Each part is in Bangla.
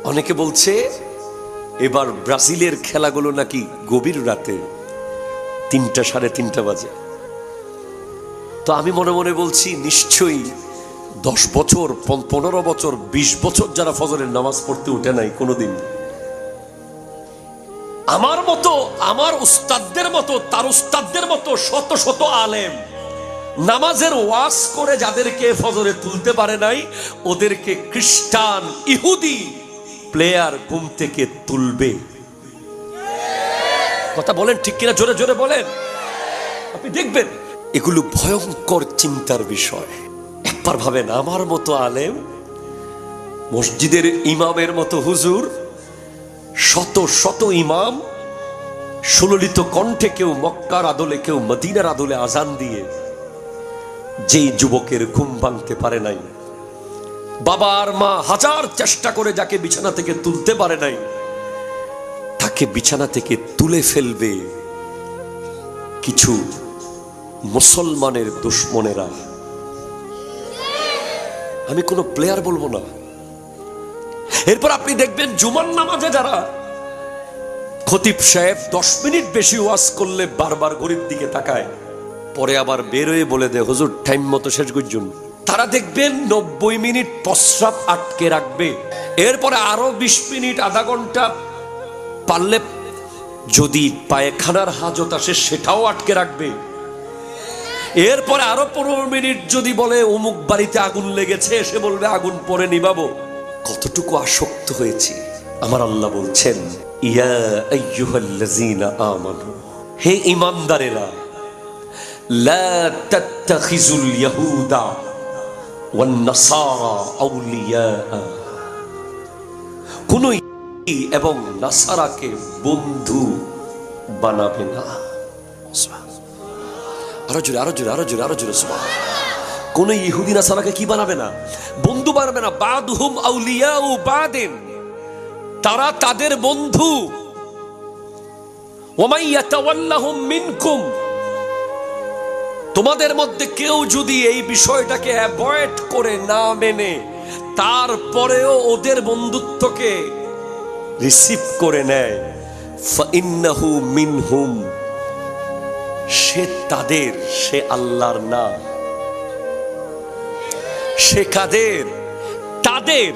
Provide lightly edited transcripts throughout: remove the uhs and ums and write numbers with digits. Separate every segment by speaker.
Speaker 1: অনেকে বলছে এবার ব্রাজিলের খেলাগুলো নাকি গভীর রাতে 3টা, 3:30 বাজে। তো আমি মনে মনে বলছি নিশ্চয়ই 10 বছর, 15 বছর, 20 বছর যারা ফজরের নামাজ পড়তে উঠে নাই কোনোদিন, আমার মতো, আমার উস্তাদদের মতো, তার উস্তাদদের মতো শত শত আলেম নামাজের ওয়াজ করে যাদেরকে ফজরে তুলতে পারে নাই, ওদেরকে খ্রিস্টান ইহুদি প্লেয়ার ঘুম থেকে তুলবে। কথা বলেন ঠিক কিনা? জোরে জোরে বলেন। আপনি দেখবেন এগুলো ভয়ঙ্কর চিন্তার বিষয়। একবার ভাবেন, আমার মতো আলেম, মসজিদের ইমামের মতো হুজুর, শত শত ইমাম সুললিত কণ্ঠে, কেউ মক্কার আদলে, কেউ মদিনার আদলে আজান দিয়ে যেই যুবকের ঘুম ভাঙতে পারে নাই, বাবা আর মা হাজার চেষ্টা করে যাকে বিছানা থেকে তুলতে পারে নাই, তাকে বিছানা থেকে তুলে ফেলবে কিছু মুসলমানের দুশ্মনেরা। আমি কোনো প্লেয়ার বলবো না। এরপর আপনি দেখবেন জুমার নামাজে যারা খতিব সাহেব 10 মিনিট বেশি ওয়াজ করলে বারবার ঘড়ির দিকে তাকায়, পরে আবার বের হয়ে বলে দেয় হুজুর টাইম মতো শেষ করুন, তারা দেখবেন 90 মিনিট প্রস্রাব আটকে রাখবে। এরপরে আরো 20 মিনিট, আধা ঘন্টা, পারলে যদি পায়খানার হাজত আসে সেটাও আটকে রাখবে। এরপরে আরো 15 মিনিট যদি বলে অমুক বাড়িতে আগুন লেগেছে, সে বলবে আগুন পরে নিবাবো। কতটুকু আসক্ত হয়েছি। আমার আল্লাহ বলছেন, ইয়া আইয়ুহাল্লাযীনা আমানু, হে ঈমানদারেরা, লা তাত্তাখিজুল ইয়াহুদা ওয়ান নাসারা আউলিয়া, কোন ইহুদি এবং নাসারাকে বন্ধু বানাবে না। আরো জোরে, আরো জোরে, আরো জোরে, আরো জোরে সুবহানাল্লাহ। কোন ইহুদি নাসারাকে কি বানাবে না? বন্ধু বানাবে না। বাদহুম আউলিয়াউ বাদিন, তারা তাদের বন্ধু। ওয়ামান ইয়াতাওয়াল্লাহুম মিনকুম, তোমাদের মধ্যে কেউ যদি এই বিষয়টাকে অ্যাভয়েড করে না মেনে তারপরেও ওদের বন্ধুত্বকে রিসিভ করে নেয়, ফাইন্নাহু মিনহুম, সে তাদের, সে আল্লাহর না। সে কাদের? তাদের।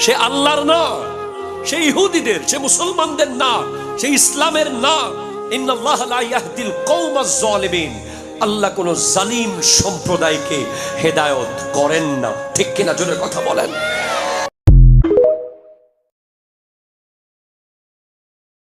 Speaker 1: সে আল্লাহর না, সে ইহুদিদের, সে মুসলমানদের না, সে ইসলামের না। ইন্নাল্লাহা লা ইয়াহদিল কওমাজ জালিমিন, আল্লাহ কোন জালিম সম্প্রদায়কে হেদায়েত করেন না। ঠিক কিনা? জোরে কথা বলেন।